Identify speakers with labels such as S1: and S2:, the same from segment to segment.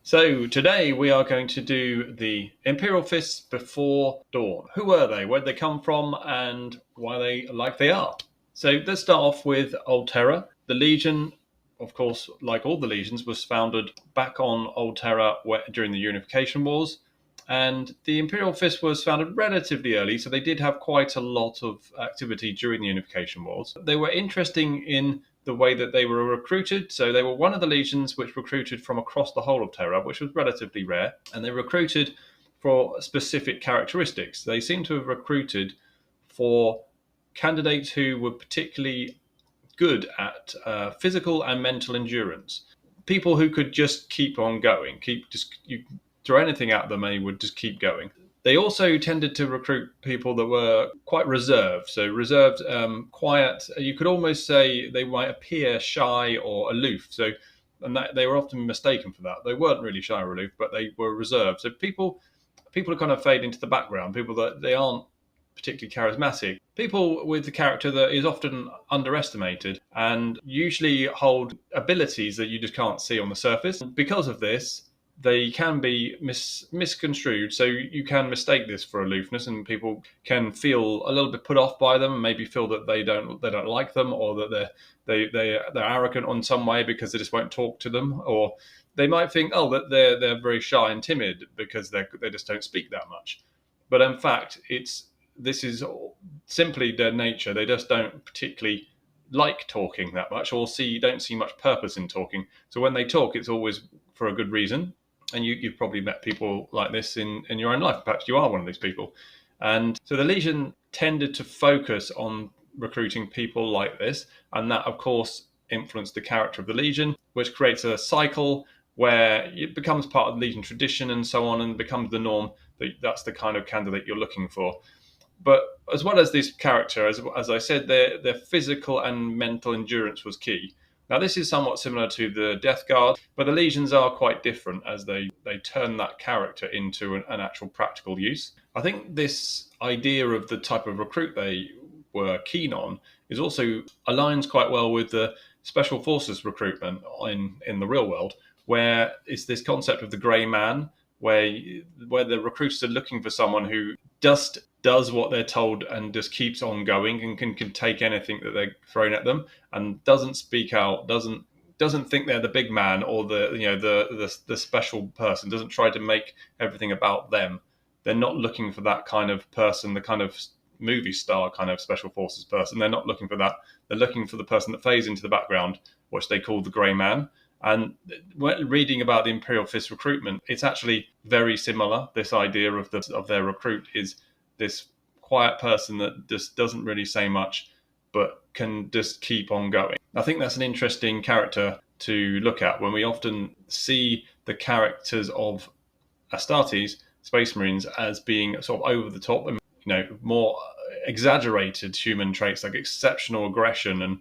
S1: So today we are going to do the Imperial Fists before Dawn. Who were they? Where did they come from? And why are they like they are? So let's start off with Old Terra. The Legion, of course, like all the legions, was founded back on Old Terra during the Unification Wars. And the Imperial Fist was founded relatively early, so they did have quite a lot of activity during the Unification Wars. They were interesting in the way that they were recruited. So they were one of the legions which recruited from across the whole of Terra, which was relatively rare. And they recruited for specific characteristics. They seem to have recruited for candidates who were particularly good at physical and mental endurance. People who could just keep on going, you throw anything at them and they would just keep going. They also tended to recruit people that were quite reserved. So reserved, quiet. You could almost say they might appear shy or aloof. They were often mistaken for that. They weren't really shy or aloof, but they were reserved. So people who kind of fade into the background. People that they aren't particularly charismatic. People with the character that is often underestimated and usually hold abilities that you just can't see on the surface. Because of this, they can be misconstrued. So you can mistake this for aloofness, and people can feel a little bit put off by them, maybe feel that they don't like them, or that they're arrogant in some way because they just won't talk to them, or they might think, oh, that they're very shy and timid because they just don't speak that much. But in fact, this is simply their nature. They just don't particularly like talking that much, or don't see much purpose in talking. So when they talk, it's always for a good reason. And you've probably met people like this in your own life. Perhaps you are one of these people. And so the Legion tended to focus on recruiting people like this. And that, of course, influenced the character of the Legion, which creates a cycle where it becomes part of the Legion tradition and so on, and becomes the norm. That's the kind of candidate you're looking for. But as well as this character, as I said, their physical and mental endurance was key. Now, this is somewhat similar to the Death Guard, but the Legions are quite different as they turn that character into an actual practical use. I think this idea of the type of recruit they were keen on is also aligns quite well with the Special Forces recruitment in the real world, where it's this concept of the grey man, where the recruiters are looking for someone who just does what they're told and just keeps on going and can take anything that they're thrown at them, and doesn't speak out, doesn't think they're the big man or the special person, doesn't try to make everything about them. They're not looking for that kind of person, the kind of movie star kind of special forces person. They're not looking for that. They're looking for the person that fades into the background, which they call the grey man. And when reading about the Imperial Fist recruitment, it's actually very similar. This idea of their recruit is this quiet person that just doesn't really say much, but can just keep on going. I think that's an interesting character to look at when we often see the characters of Astartes, Space Marines, as being sort of over the top and more exaggerated human traits like exceptional aggression and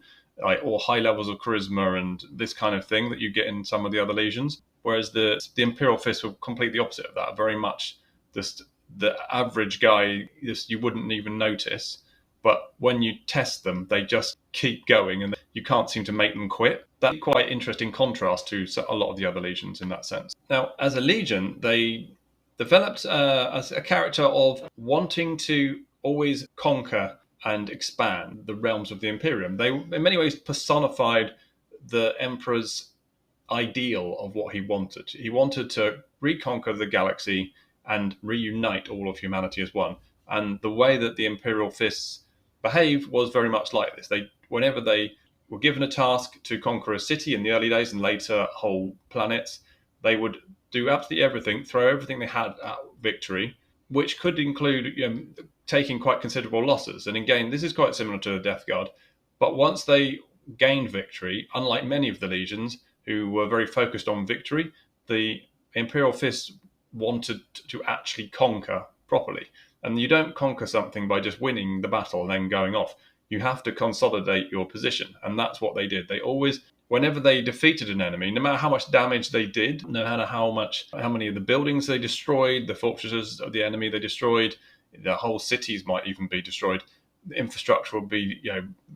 S1: or high levels of charisma and this kind of thing that you get in some of the other legions. Whereas the Imperial Fists were completely opposite of that, very much just the average guy, you wouldn't even notice. But when you test them, they just keep going and you can't seem to make them quit. That's quite interesting contrast to a lot of the other legions in that sense. Now, as a legion, they developed as a character of wanting to always conquer and expand the realms of the Imperium. They, in many ways, personified the Emperor's ideal of what he wanted. He wanted to reconquer the galaxy and reunite all of humanity as one. And the way that the Imperial Fists behaved was very much like this. Whenever they were given a task to conquer a city in the early days and later whole planets, they would do absolutely everything, throw everything they had at victory, which could include taking quite considerable losses. And again, this is quite similar to the Death Guard. But once they gained victory, unlike many of the legions who were very focused on victory, the Imperial Fists wanted to actually conquer properly. And you don't conquer something by just winning the battle and then going off. You have to consolidate your position. And that's what they did. They always, whenever they defeated an enemy, no matter how much damage they did, no matter how many of the buildings they destroyed, the fortresses of the enemy they destroyed, the whole cities might even be destroyed. The infrastructure would be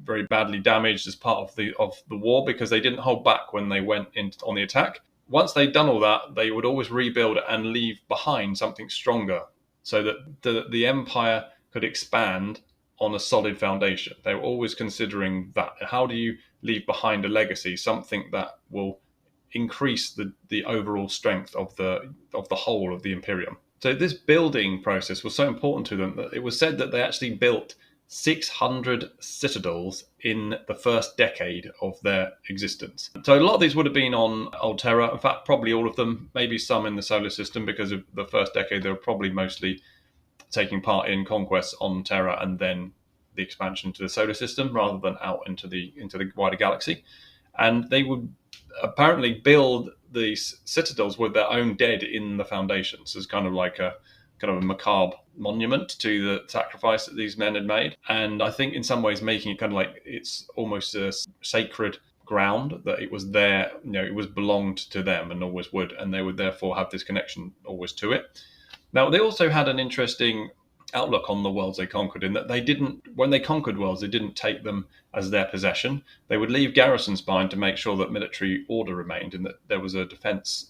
S1: very badly damaged as part of the war because they didn't hold back when they went on the attack. once they'd done all that, they would always rebuild and leave behind something stronger so that the empire could expand on a solid foundation. They were always considering that. How do you leave behind a legacy, something that will increase the overall strength of the whole of the Imperium? So this building process was so important to them that it was said that they actually built 600 citadels in the first decade of their existence. So a lot of these would have been on Alterra. In fact, probably all of them, maybe some in the solar system, because of the first decade they were probably mostly taking part in Conquest on Terra and then the expansion to the solar system rather than out into the wider galaxy. And they would apparently build these citadels with their own dead in the foundations as kind of like a macabre monument to the sacrifice that these men had made. And I think in some ways making it kind of like it's almost a sacred ground, that it was there, it was belonged to them and always would, and they would therefore have this connection always to it. Now, they also had an interesting outlook on the worlds they conquered, in that when they conquered worlds, they didn't take them as their possession. They would leave garrisons behind to make sure that military order remained and that there was a defense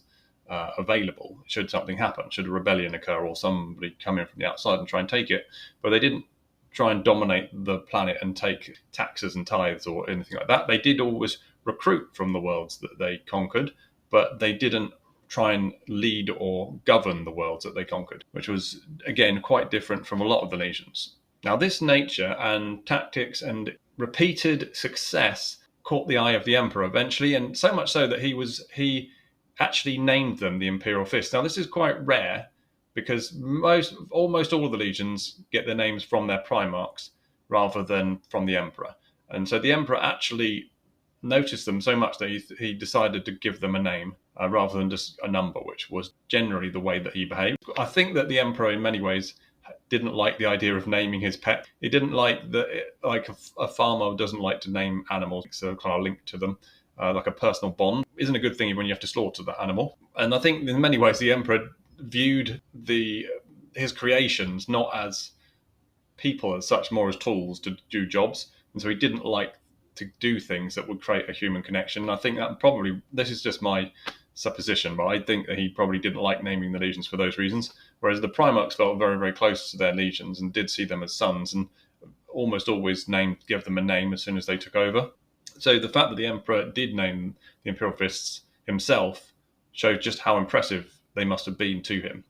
S1: available should something happen, should a rebellion occur or somebody come in from the outside and try and take it. But they didn't try and dominate the planet and take taxes and tithes or anything like that. They did always recruit from the worlds that they conquered, but they didn't try and lead or govern the worlds that they conquered, which was, again, quite different from a lot of the legions. Now, this nature and tactics and repeated success caught the eye of the Emperor eventually, and so much so that he actually named them the Imperial Fists. Now, this is quite rare because almost all of the legions get their names from their primarchs rather than from the Emperor. And so the Emperor actually noticed them so much that he decided to give them a name rather than just a number, which was generally the way that he behaved. I think that the Emperor, in many ways, didn't like the idea of naming his pet. He didn't like a farmer doesn't like to name animals, so kind of linked to them. Like a personal bond isn't a good thing when you have to slaughter that animal. And I think in many ways the Emperor viewed his creations not as people as such, more as tools to do jobs. And so he didn't like to do things that would create a human connection. And I think that this is just my supposition, but I think that he probably didn't like naming the legions for those reasons. Whereas the primarchs felt very, very close to their legions and did see them as sons and almost always gave them a name as soon as they took over. So the fact that the Emperor did name the Imperial Fists himself showed just how impressive they must have been to him.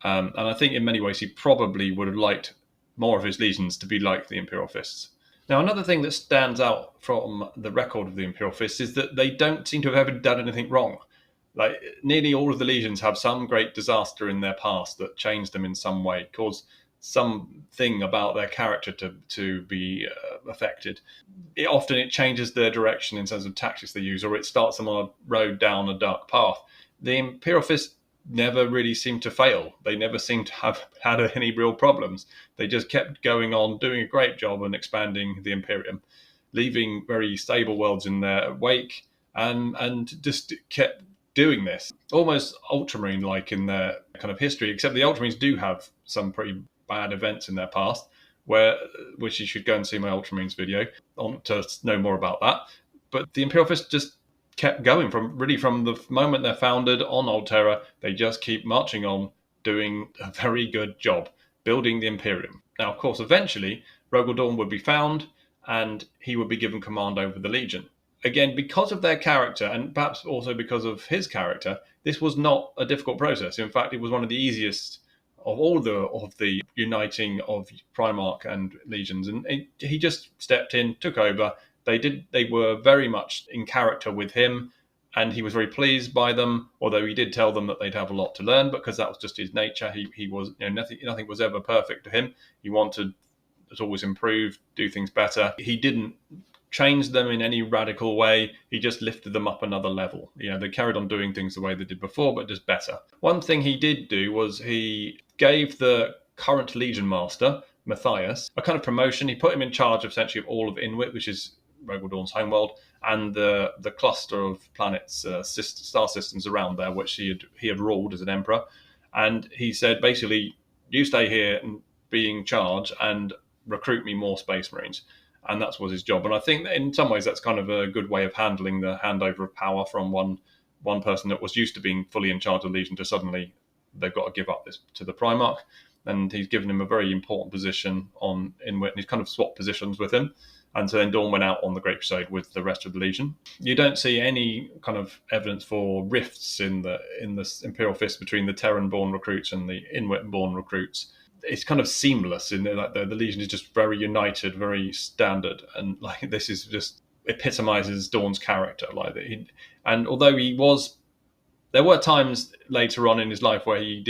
S1: And I think in many ways he probably would have liked more of his legions to be like the Imperial Fists. Now, another thing that stands out from the record of the Imperial Fists is that they don't seem to have ever done anything wrong. Like, nearly all of the legions have some great disaster in their past that changed them in some way, caused something about their character to be affected. It changes their direction in terms of tactics they use, or it starts them on a road down a dark path. The Imperial Fists never really seemed to fail. They never seemed to have had any real problems. They just kept going on, doing a great job and expanding the Imperium, leaving very stable worlds in their wake, and just kept doing this. Almost Ultramarine-like in their kind of history, except the Ultramarines do have some pretty bad events in their past, which you should go and see my Ultramarines video to know more about that. But the Imperial Fists just kept going from the moment they're founded on Alterra. They just keep marching on, doing a very good job, building the Imperium. Now, of course, eventually, Rogal Dorn would be found, and he would be given command over the Legion. Again, because of their character, and perhaps also because of his character, this was not a difficult process. In fact, it was one of the easiest of all of the uniting of Primarch and Legions. And he just stepped in, took over. They were very much in character with him, and he was very pleased by them, although he did tell them that they'd have a lot to learn, because that was just his nature. He was, nothing was ever perfect to him. He wanted to always improve, do things better. He didn't change them in any radical way. He just lifted them up another level. They carried on doing things the way they did before, but just better. One thing he did do was he gave the current Legion Master, Matthias, a kind of promotion. He put him in charge essentially of all of Inwit, which is Rogal Dorn's homeworld, and the cluster of planets, star systems around there, which he had ruled as an emperor. And he said, basically, you stay here and be in charge and recruit me more Space Marines. And that was his job. And I think that in some ways that's kind of a good way of handling the handover of power from one one person that was used to being fully in charge of the Legion to suddenly they've got to give up this to the Primarch, and he's given him a very important position in Wit, and he's kind of swapped positions with him. And so then Dorn went out on the Great Crusade with the rest of the Legion. You don't see any kind of evidence for rifts in the Imperial Fist between the Terran-born recruits and the Inuit-born recruits. It's kind of seamless in that the Legion is just very united, very standard, and like this is just epitomizes Dorn's character. And although there were times later on in his life where you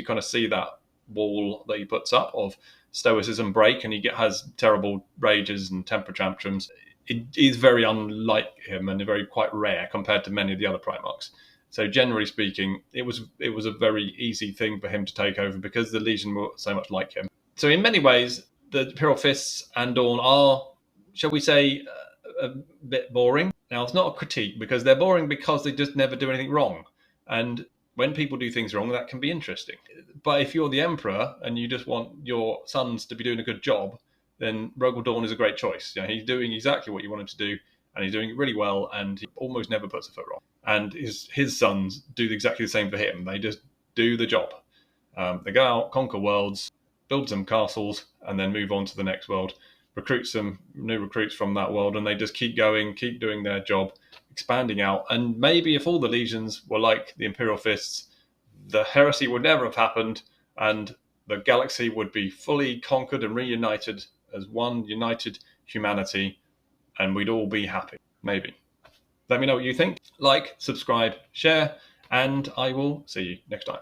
S1: kind of see that wall that he puts up of stoicism break, and he has terrible rages and temper tantrums. It is very unlike him and very quite rare compared to many of the other Primarchs. So generally speaking, it was a very easy thing for him to take over because the Legion were so much like him. So in many ways, the Imperial Fists and Dorn are, shall we say, a bit boring. Now, it's not a critique because they're boring because they just never do anything wrong. And when people do things wrong, that can be interesting. But if you're the Emperor and you just want your sons to be doing a good job, then Rogal Dorn is a great choice. He's doing exactly what you want him to do, and he's doing it really well, and he almost never puts a foot wrong. And his sons do exactly the same for him. They just do the job. They go out, conquer worlds, build some castles, and then move on to the next world, recruit some new recruits from that world, and they just keep going, keep doing their job, expanding out. And maybe if all the legions were like the Imperial Fists, the heresy would never have happened, and the galaxy would be fully conquered and reunited as one united humanity, and we'd all be happy. Maybe. Let me know what you think. Like, subscribe, share, and I will see you next time.